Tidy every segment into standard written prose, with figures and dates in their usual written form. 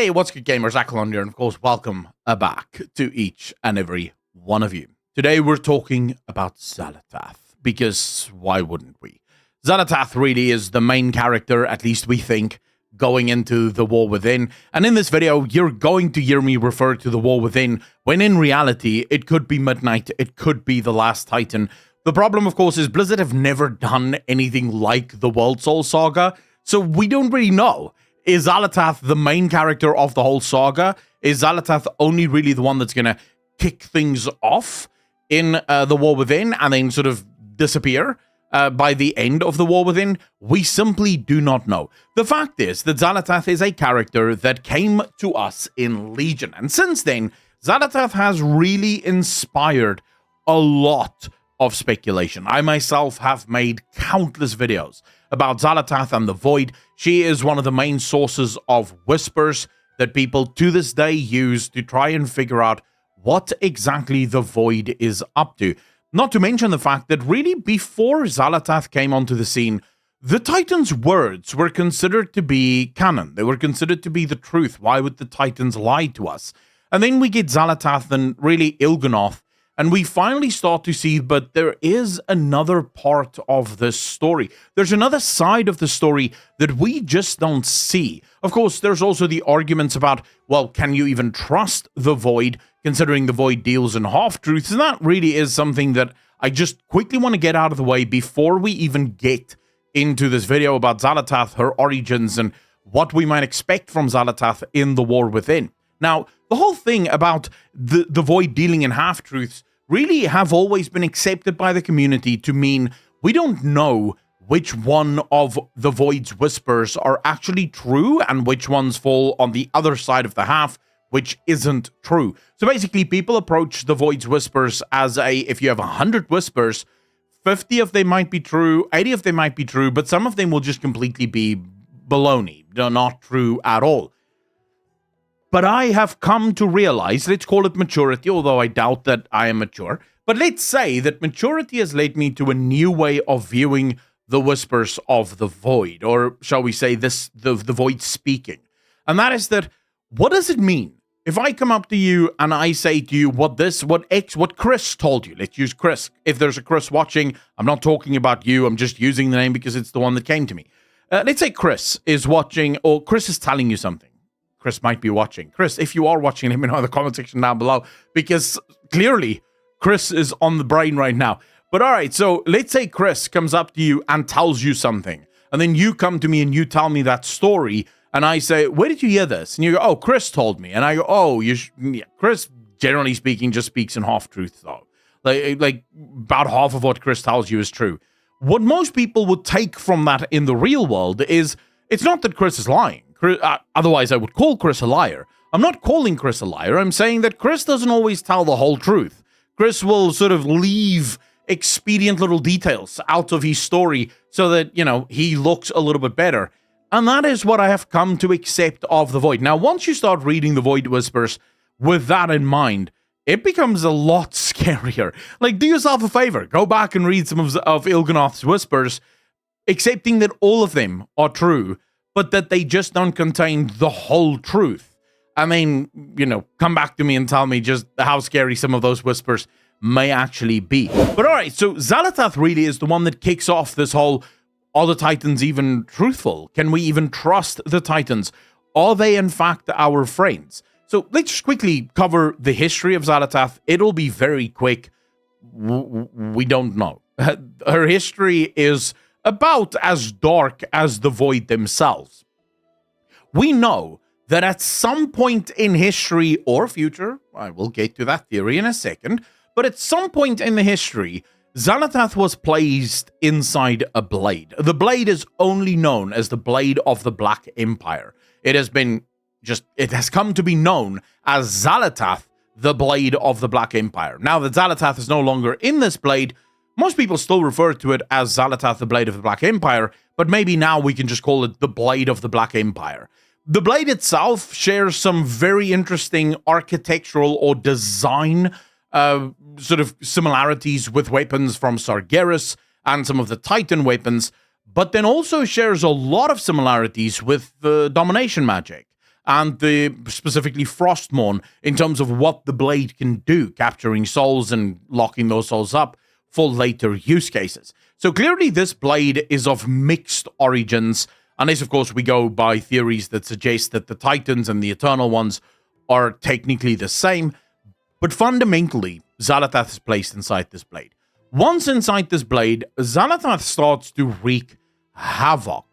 Hey, what's good, gamers? Xal'atath here, and of course, welcome back to each and every one of you. Today, we're talking about Xal'atath, because why wouldn't we? Xal'atath really is the main character, at least we think, going into the War Within, and in this video, you're going to hear me refer to the War Within, when in reality, it could be Midnight, it could be the Last Titan. The problem, of course, is Blizzard have never done anything like the Worldsoul Saga, so we don't really know. Is Xal'atath the main character of the whole saga? Is Xal'atath only really the one that's going to kick things off in the War Within and then sort of disappear by the end of the War Within? We simply do not know. The fact is that Xal'atath is a character that came to us in Legion, and since then, Xal'atath has really inspired a lot of speculation. I myself have made countless videos about Xal'atath and the Void. She is one of the main sources of whispers that people to this day use to try and figure out what exactly the Void is up to. Not to mention the fact that really before Xal'atath came onto the scene, the Titans' words were considered to be canon. They were considered to be the truth. Why would the Titans lie to us? And then we get Xal'atath and really Il'gynoth, and we finally start to see, but there is another part of this story. There's another side of the story that we just don't see. Of course, there's also the arguments about, well, can you even trust the Void, considering the Void deals in half-truths? And that really is something that I just quickly want to get out of the way before we even get into this video about Xal'atath, her origins, and what we might expect from Xal'atath in the War Within. Now, the whole thing about the Void dealing in half-truths really have always been accepted by the community to mean we don't know which one of the Void's whispers are actually true and which ones fall on the other side of the half, which isn't true. So basically, people approach the Void's whispers as if you have 100 whispers, 50 of them might be true, 80 of them might be true, but some of them will just completely be baloney. They're not true at all. But I have come to realize, let's call it maturity, although I doubt that I am mature, but let's say that maturity has led me to a new way of viewing the whispers of the Void, or shall we say the Void speaking. And that is that, what does it mean if I come up to you and I say to you what Chris told you? Let's use Chris. If there's a Chris watching, I'm not talking about you, I'm just using the name because it's the one that came to me. Let's say Chris is watching, or Chris is telling you something. Chris might be watching. Chris, if you are watching, let me know in the comment section down below, because clearly Chris is on the brain right now. But all right, so let's say Chris comes up to you and tells you something, and then you come to me and you tell me that story, and I say, where did you hear this? And you go, oh, Chris told me. And I go, oh, yeah. Chris, generally speaking, just speaks in half-truths, though. Like about half of what Chris tells you is true. What most people would take from that in the real world is, it's not that Chris is lying. Otherwise, I would call Chris a liar. I'm not calling Chris a liar. I'm saying that Chris doesn't always tell the whole truth. Chris will sort of leave expedient little details out of his story so that, you know, he looks a little bit better. And that is what I have come to accept of the Void. Now, once you start reading the Void Whispers with that in mind, it becomes a lot scarier. Like, do yourself a favor. Go back and read some of Il'gynoth's Whispers, accepting that all of them are true, but that they just don't contain the whole truth. I mean, you know, come back to me and tell me just how scary some of those whispers may actually be. But all right, so Xal'atath really is the one that kicks off this whole, are the Titans even truthful? Can we even trust the Titans? Are they in fact our friends? So let's just quickly cover the history of Xal'atath. It'll be very quick. We don't know. Her history is about as dark as the Void themselves. We know that at some point in history or future, I will get to that theory in a second, but at some point in the history, Xal'atath was placed inside a blade. The blade is only known as the Blade of the Black Empire. It has come to be known as Xal'atath, the Blade of the Black Empire. Now that Xal'atath is no longer in this blade, most people still refer to it as Xal'atath, the Blade of the Black Empire, but maybe now we can just call it the Blade of the Black Empire. The blade itself shares some very interesting architectural or design sort of similarities with weapons from Sargeras and some of the Titan weapons, but then also shares a lot of similarities with the domination magic. and specifically Frostmourne in terms of what the blade can do, capturing souls and locking those souls up for later use cases. So clearly this blade is of mixed origins, unless of course we go by theories that suggest that the Titans and the Eternal Ones are technically the same, but fundamentally Xal'atath is placed inside this blade. Once inside this blade, Xal'atath starts to wreak havoc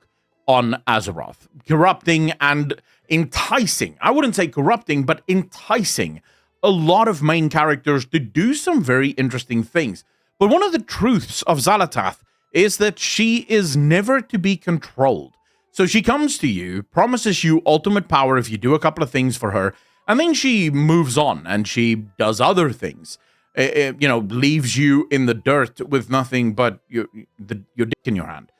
on Azeroth, corrupting and enticing, I wouldn't say corrupting, but enticing a lot of main characters to do some very interesting things. But one of the truths of Xal'atath is that she is never to be controlled. So she comes to you, promises you ultimate power if you do a couple of things for her, and then she moves on and she does other things. Leaves you in the dirt with nothing but your dick in your hand.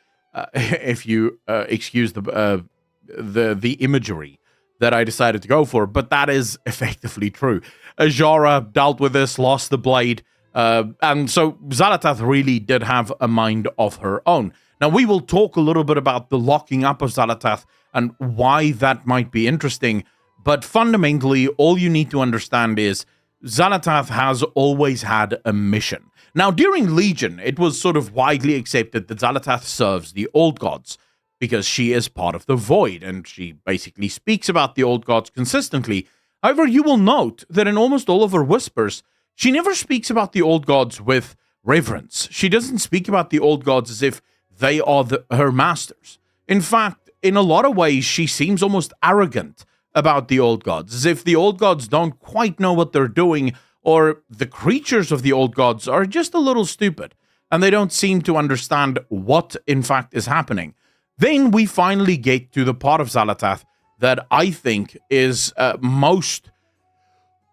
If you excuse the imagery that I decided to go for, but that is effectively true. Azshara dealt with this, lost the blade, and so Xal'atath really did have a mind of her own. Now, we will talk a little bit about the locking up of Xal'atath and why that might be interesting, but fundamentally, all you need to understand is Xal'atath has always had a mission. Now, during Legion, it was sort of widely accepted that Xal'atath serves the Old Gods, because she is part of the Void, and she basically speaks about the Old Gods consistently. However, you will note that in almost all of her whispers, she never speaks about the Old Gods with reverence. She doesn't speak about the Old Gods as if they are her masters. In fact, in a lot of ways, she seems almost arrogant about the Old Gods, as if the Old Gods don't quite know what they're doing, or the creatures of the Old Gods are just a little stupid, and they don't seem to understand what, in fact, is happening. Then we finally get to the part of Xal'atath that I think is most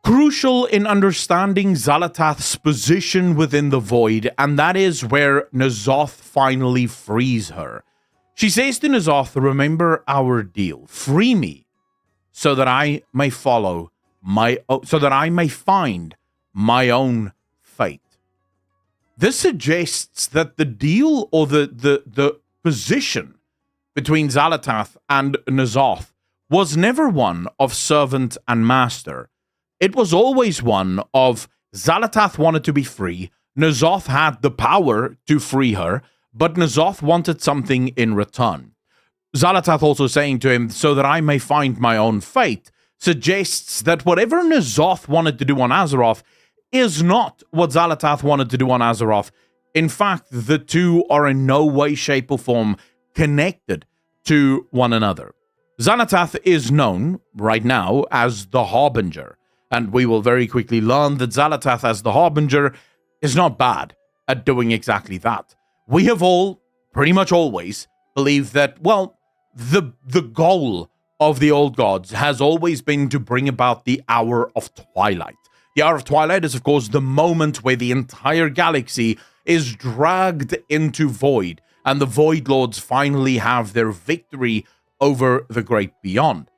crucial in understanding Xal'atath's position within the Void, and that is where N'Zoth finally frees her. She says to N'Zoth, "Remember our deal. Free me, so that I may find my own fate." This suggests that the deal, or the position between Xal'atath and N'Zoth was never one of servant and master. It was always one of Xal'atath wanted to be free, N'Zoth had the power to free her, but N'Zoth wanted something in return. Xal'atath also saying to him, "So that I may find my own fate," suggests that whatever N'Zoth wanted to do on Azeroth is not what Xal'atath wanted to do on Azeroth. In fact, the two are in no way, shape, or form connected to one another. Xal'atath is known right now as the Harbinger, and we will very quickly learn that Xal'atath as the Harbinger is not bad at doing exactly that. We have all, pretty much always, believed that, well, the goal of the Old Gods has always been to bring about the Hour of Twilight. The Hour of Twilight is, of course, the moment where the entire galaxy is dragged into Void, and the Void Lords finally have their victory over the Great Beyond.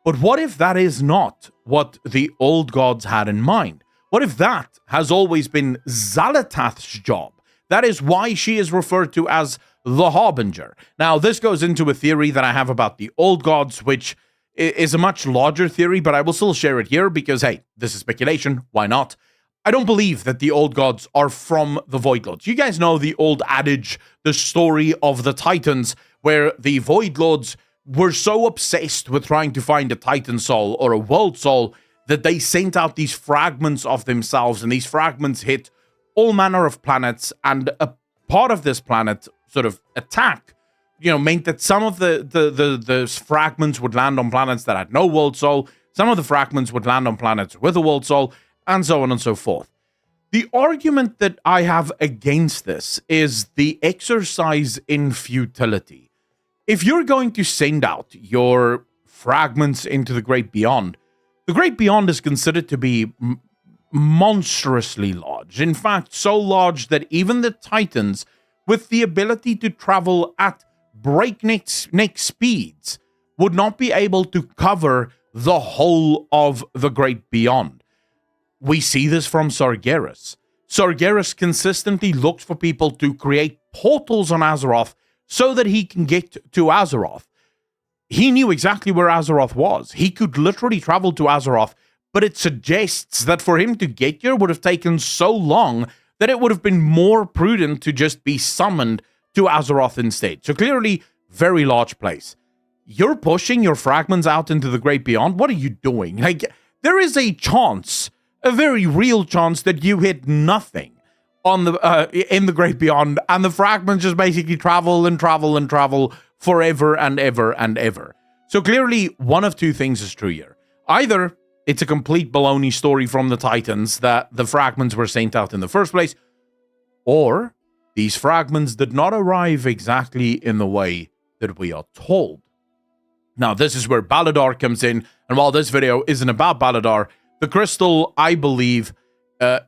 But what if that is not what the Old Gods had in mind? What if that has always been Xal'atath's job? That is why she is referred to as the Harbinger. Now, this goes into a theory that I have about the Old Gods, which is a much larger theory, but I will still share it here because, hey, this is speculation. Why not? I don't believe that the Old Gods are from the Void Lords. You guys know the old adage, the story of the Titans, where the Void Lords were so obsessed with trying to find a Titan soul or a world soul that they sent out these fragments of themselves, and these fragments hit all manner of planets, and a part of this planet sort of attack, meant that some of the fragments would land on planets that had no world soul, some of the fragments would land on planets with a world soul, and so on and so forth. The argument that I have against this is the exercise in futility. If you're going to send out your fragments into the Great Beyond is considered to be monstrously large. In fact, so large that even the Titans, with the ability to travel at breakneck speeds, would not be able to cover the whole of the Great Beyond. We see this from Sargeras. Sargeras consistently looks for people to create portals on Azeroth so that he can get to Azeroth. he knew exactly where Azeroth was. He could literally travel to Azeroth, but it suggests that for him to get here would have taken so long that it would have been more prudent to just be summoned to Azeroth instead. So clearly, very large place. You're pushing your fragments out into the Great Beyond? What are you doing? Like, there is a chance, a very real chance, that you hit nothing on the in the Great Beyond, and the fragments just basically travel and travel and travel forever and ever and ever. So clearly, one of two things is true here. Either it's a complete baloney story from the Titans that the fragments were sent out in the first place, or these fragments did not arrive exactly in the way that we are told. Now, this is where Baladar comes in, and while this video isn't about Baladar, the crystal, I believe,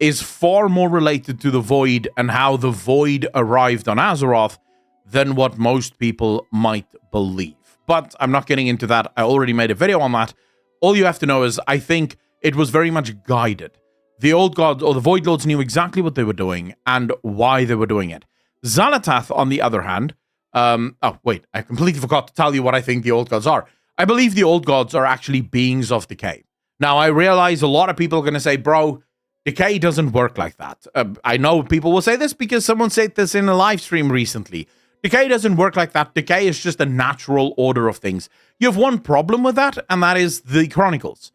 is far more related to the Void and how the Void arrived on Azeroth than what most people might believe. But I'm not getting into that. I already made a video on that. All you have to know is I think it was very much guided. The old gods, or the Void Lords, knew exactly what they were doing and why they were doing it. Xal'atath, on the other hand, oh, wait, I completely forgot to tell you what I think the old gods are. I believe the old gods are actually beings of decay. Now, I realize a lot of people are going to say, bro, decay doesn't work like that. I know people will say this because someone said this in a live stream recently. Decay doesn't work like that. Decay is just a natural order of things. You have one problem with that, and that is the Chronicles.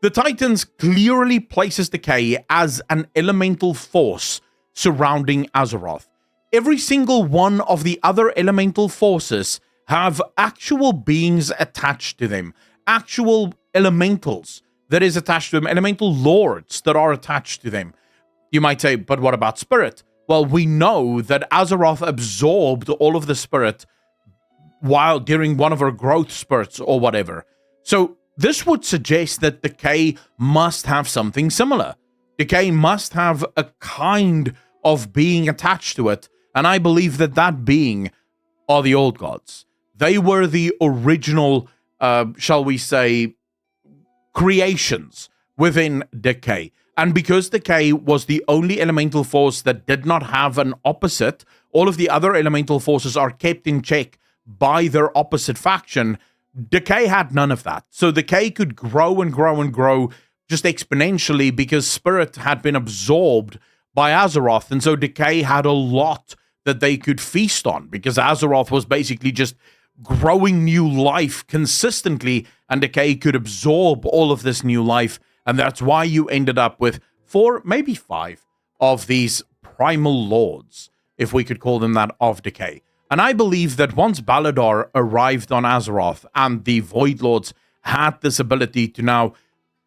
The Titans clearly places decay as an elemental force surrounding Azeroth. Every single one of the other elemental forces have actual beings attached to them, actual elementals that is attached to them, elemental lords that are attached to them. You might say, but what about spirit? Well, we know that Azeroth absorbed all of the spirit while during one of her growth spurts or whatever. So this would suggest that decay must have something similar. Decay must have a kind of being attached to it, and I believe that that being are the old gods. They were the original, shall we say, creations within decay. And because decay was the only elemental force that did not have an opposite, all of the other elemental forces are kept in check by their opposite faction. Decay had none of that. So decay could grow and grow and grow just exponentially because spirit had been absorbed by Azeroth. And so decay had a lot that they could feast on because Azeroth was basically just growing new life consistently, and decay could absorb all of this new life. And that's why you ended up with 4, maybe 5 of these primal lords, if we could call them that, of decay. And I believe that once Baladar arrived on Azeroth and the Void Lords had this ability to now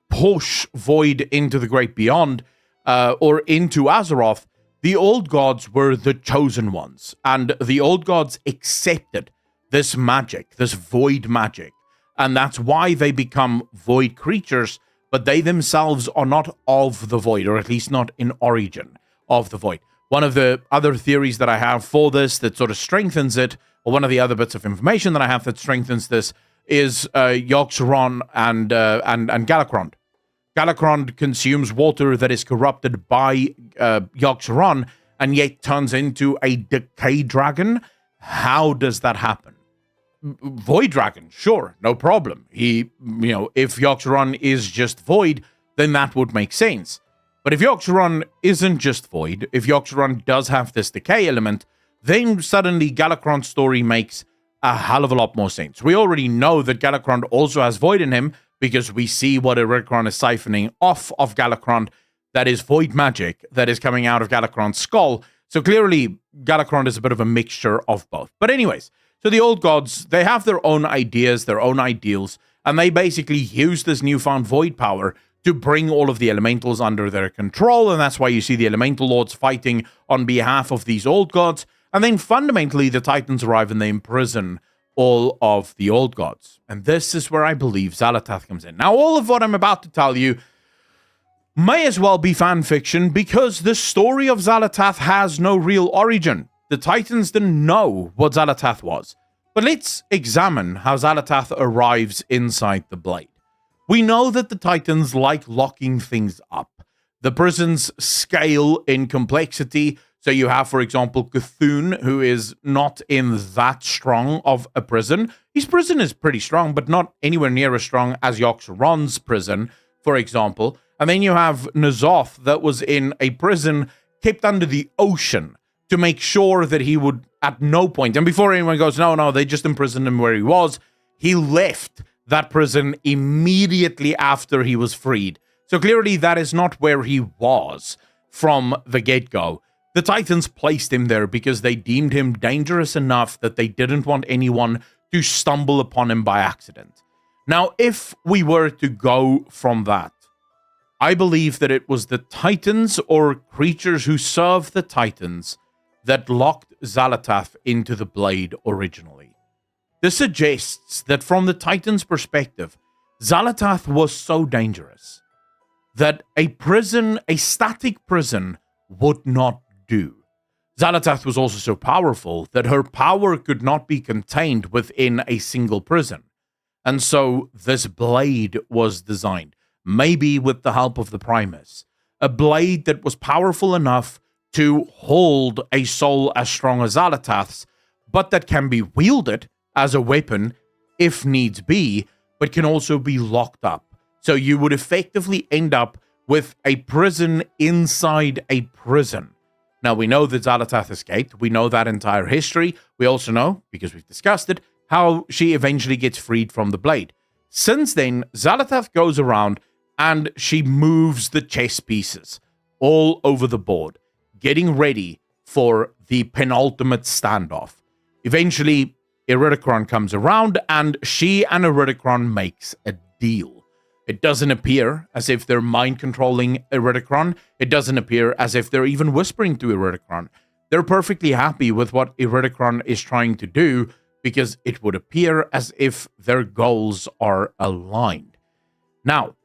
push Void into the Great Beyond, or into Azeroth, the old gods were the chosen ones. And the old gods accepted this magic, this Void magic. And that's why they become Void creatures, but they themselves are not of the Void, or at least not in origin of the Void. One of the other theories that I have for this that sort of strengthens it, or one of the other bits of information that I have that strengthens this, is Yogg-Saron and Galakrond. Galakrond consumes water that is corrupted by Yogg-Saron, and yet turns into a decay dragon. How does that happen? Void dragon, sure, no problem. He, if Yogg-Saron is just Void, then that would make sense. But if Yogg-Saron isn't just Void, if Yogg-Saron does have this decay element, then suddenly Galakrond's story makes a hell of a lot more sense. We already know that Galakrond also has Void in him, because we see what Eredkron is siphoning off of Galakrond. That is Void magic that is coming out of Galakrond's skull. So clearly, Galakrond is a bit of a mixture of both. But anyways, so the old gods, they have their own ideas, their own ideals, and they basically use this newfound Void power to bring all of the elementals under their control, and that's why you see the elemental lords fighting on behalf of these old gods. And then fundamentally, the Titans arrive and they imprison all of the old gods. And this is where I believe Xal'atath comes in. Now, all of what I'm about to tell you may as well be fan fiction, because the story of Xal'atath has no real origin. The Titans didn't know what Xal'atath was. But let's examine how Xal'atath arrives inside the Blade. We know that the Titans like locking things up. The prisons scale in complexity So you have, for example, Cthulhu, who is not in that strong of a prison. His prison is pretty strong, but not anywhere near as strong as Yogg-Saron's prison, for example. And then you have N'Zoth, that was in a prison kept under the ocean to make sure that he would, at no point, and before anyone goes, no, they just imprisoned him where he was, he left that prison immediately after he was freed. So clearly that is not where he was from the get-go. The Titans placed him there because they deemed him dangerous enough that they didn't want anyone to stumble upon him by accident. Now, if we were to go from that, I believe that it was the Titans or creatures who serve the Titans that locked Xal'atath into the blade originally. This suggests that from the Titans' perspective, Xal'atath was so dangerous that a static prison, would not do. Xal'atath was also so powerful that her power could not be contained within a single prison. And so this blade was designed, maybe with the help of the Primus, a blade that was powerful enough to hold a soul as strong as Xal'atath's, but that can be wielded as a weapon if needs be, but can also be locked up. So you would effectively end up with a prison inside a prison. Now, we know that Xal'atath escaped. We know that entire history. We also know, because we've discussed it, how she eventually gets freed from the blade. Since then, Xal'atath goes around and she moves the chess pieces all over the board, getting ready for the penultimate standoff. Eventually, Iridikron comes around and she and Iridikron makes a deal. It doesn't appear as if they're mind-controlling Iridikron. It doesn't appear as if they're even whispering to Iridikron. They're perfectly happy with what Iridikron is trying to do because it would appear as if their goals are aligned. Now,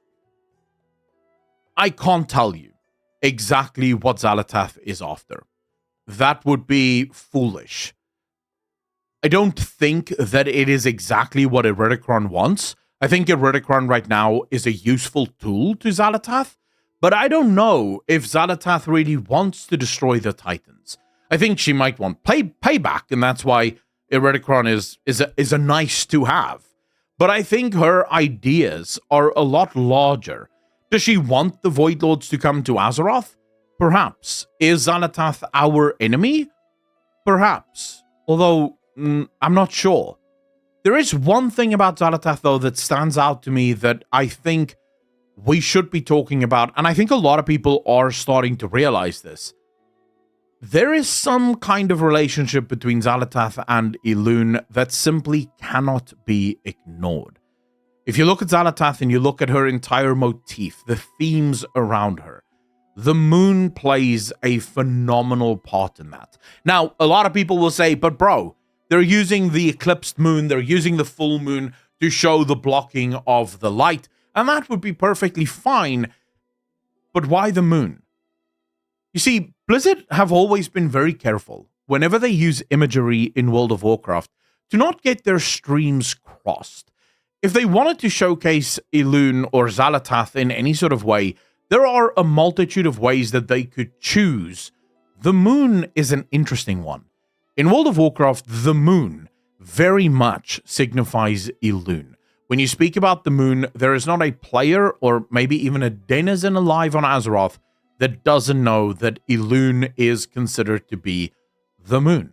I can't tell you exactly what Xal'atath is after. That would be foolish. I don't think that it is exactly what Iridikron wants. I think Iridikron right now is a useful tool to Xal'atath, but I don't know if Xal'atath really wants to destroy the Titans. I think she might want payback, and that's why Iridikron is a nice to have. But I think her ideas are a lot larger. Does she want the Void Lords to come to Azeroth? Perhaps. Is Xal'atath our enemy? Perhaps. Although, I'm not sure. There is one thing about Xal'atath, though, that stands out to me that I think we should be talking about, and I think a lot of people are starting to realize this. There is some kind of relationship between Xal'atath and Elune that simply cannot be ignored. If you look at Xal'atath and you look at her entire motif, the themes around her, the moon plays a phenomenal part in that. Now, a lot of people will say, but bro, they're using the eclipsed moon, they're using the full moon to show the blocking of the light, and that would be perfectly fine, but why the moon? You see, Blizzard have always been very careful, whenever they use imagery in World of Warcraft, to not get their streams crossed. If they wanted to showcase Elune or Xal'atath in any sort of way, there are a multitude of ways that they could choose. The moon is an interesting one. In World of Warcraft, the moon very much signifies Elune. When you speak about the moon, there is not a player or maybe even a denizen alive on Azeroth that doesn't know that Elune is considered to be the moon.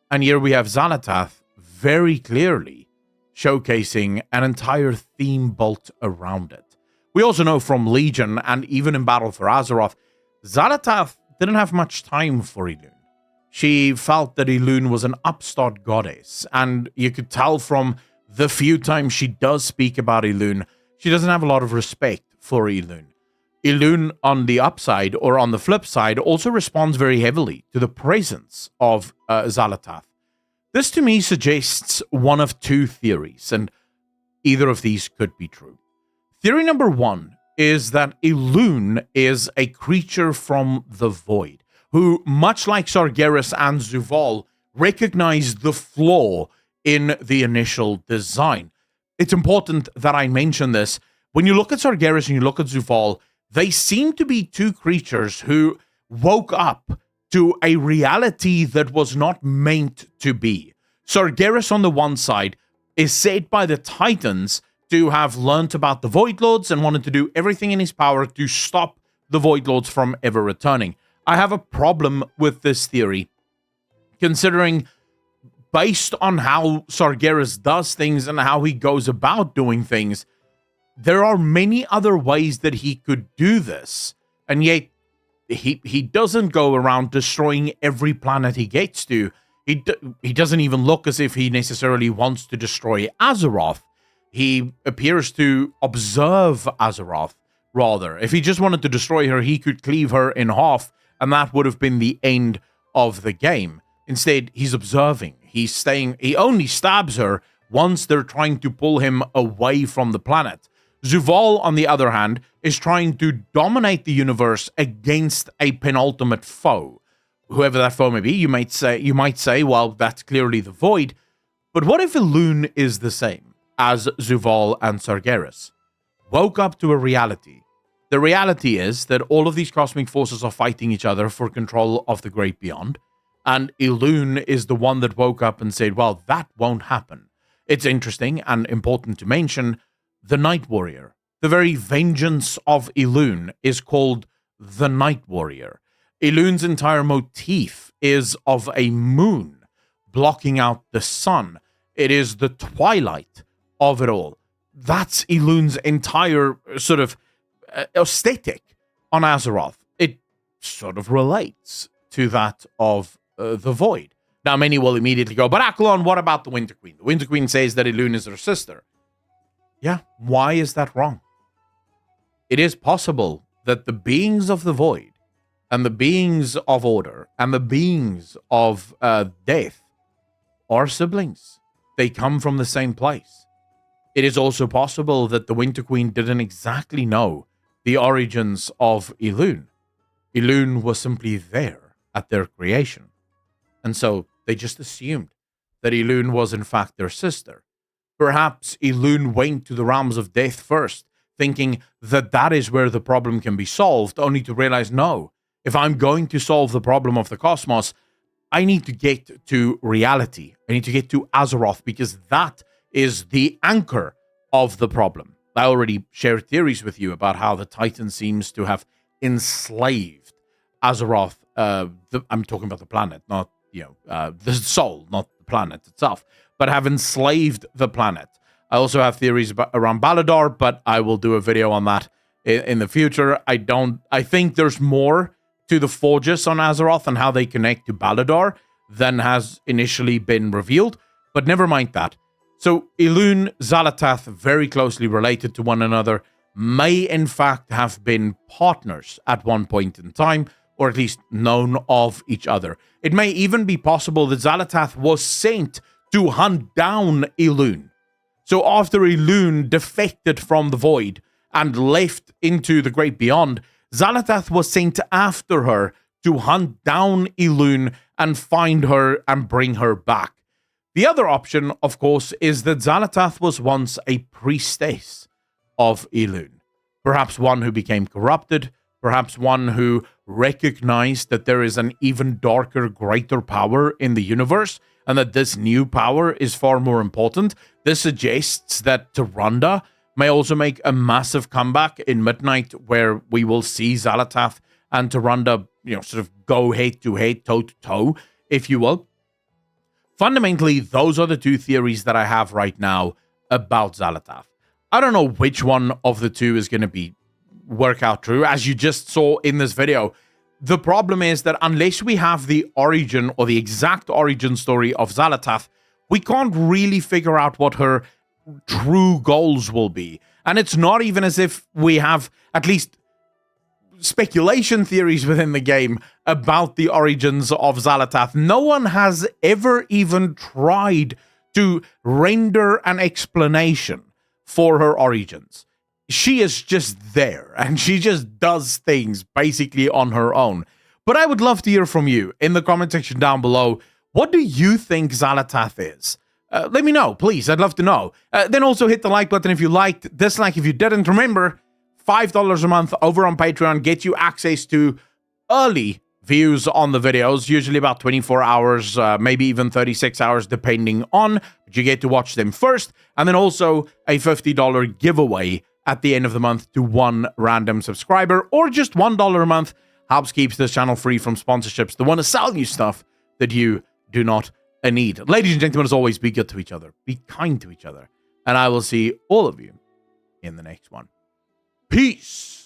And here we have Xal'atath very clearly showcasing an entire theme built around it. We also know from Legion and even in Battle for Azeroth, Xal'atath didn't have much time for Elune. She felt that Elune was an upstart goddess, and you could tell from the few times she does speak about Elune, she doesn't have a lot of respect for Elune. Elune, on the upside, or on the flip side, also responds very heavily to the presence of Xal'atath. This to me suggests one of two theories, and either of these could be true. Theory number one is that Elune is a creature from the void, who, much like Sargeras and Zuvul, recognized the flaw in the initial design. It's important that I mention this. When you look at Sargeras and you look at Zuvul, they seem to be two creatures who woke up to a reality that was not meant to be. Sargeras on the one side is said by the Titans to have learnt about the Void Lords and wanted to do everything in his power to stop the Void Lords from ever returning. I have a problem with this theory, considering based on how Sargeras does things and how he goes about doing things, there are many other ways that he could do this, and yet he doesn't go around destroying every planet he gets to. He doesn't even look as if he necessarily wants to destroy Azeroth. He appears to observe Azeroth, rather. If he just wanted to destroy her, he could cleave her in half, and that would have been the end of the game. Instead, he's observing. He only stabs her once they're trying to pull him away from the planet. Zuvul, on the other hand, is trying to dominate the universe against a penultimate foe. Whoever that foe may be, you might say, well, that's clearly the Void. But what if Elune is the same as Zuvul and Sargeras? Woke up to a reality. The reality is that all of these cosmic forces are fighting each other for control of the great beyond. And Elune is the one that woke up and said, well, that won't happen. It's interesting and important to mention, the Night Warrior. The very vengeance of Elune is called the Night Warrior. Elune's entire motif is of a moon blocking out the sun. It is the twilight of it all. That's Elune's entire sort of aesthetic on Azeroth. It sort of relates to that of the Void. Now, many will immediately go, but Aklon, what about the Winter Queen? The Winter Queen says that Elune is her sister. Yeah, why is that wrong? It is possible that the beings of the Void and the beings of Order and the beings of Death are siblings. They come from the same place. It is also possible that the Winter Queen didn't exactly know the origins of Elune. Elune was simply there at their creation. And so they just assumed that Elune was in fact their sister. Perhaps Elune went to the realms of death first, thinking that that is where the problem can be solved, only to realize, no, if I'm going to solve the problem of the cosmos, I need to get to reality. I need to get to Azeroth, because that is the anchor of the problem. I already shared theories with you about how the Titan seems to have enslaved Azeroth. I'm talking about the planet, not the soul, not the planet itself, but have enslaved the planet. I also have theories around Balador, but I will do a video on that in the future. I think there's more to the Forges on Azeroth and how they connect to Balador than has initially been revealed, but never mind that. So Elune, Xal'atath, very closely related to one another, may in fact have been partners at one point in time, or at least known of each other. It may even be possible that Xal'atath was sent to hunt down Elune. So after Elune defected from the Void and left into the Great Beyond, Xal'atath was sent after her to hunt down Elune and find her and bring her back. The other option, of course, is that Xal'atath was once a priestess of Elune. Perhaps one who became corrupted, perhaps one who recognized that there is an even darker, greater power in the universe, and that this new power is far more important. This suggests that Tyrande may also make a massive comeback in Midnight, where we will see Xal'atath and Tyrande, sort of go head-to-head, toe-to-toe, if you will. Fundamentally, those are the two theories that I have right now about Xal'atath. I don't know which one of the two is going to work out true, as you just saw in this video. The problem is that unless we have the origin or the exact origin story of Xal'atath, we can't really figure out what her true goals will be. And it's not even as if we have at least speculation theories within the game about the origins of Xal'atath. No one has ever even tried to render an explanation for her origins. She is just there, and she just does things basically on her own. But I would love to hear from you in the comment section down below. What do you think Xal'atath is? Let me know, please. I'd love to know. Then also hit the like button if you liked, dislike if you didn't. Remember, $5 a month over on Patreon gets you access to early views on the videos, usually about 24 hours, maybe even 36 hours, depending on. But you get to watch them first, and then also a $50 giveaway at the end of the month to one random subscriber, or just $1 a month helps keeps this channel free from sponsorships that want to sell you stuff that you do not need. Ladies and gentlemen, as always, be good to each other, be kind to each other, and I will see all of you in the next one. Peace.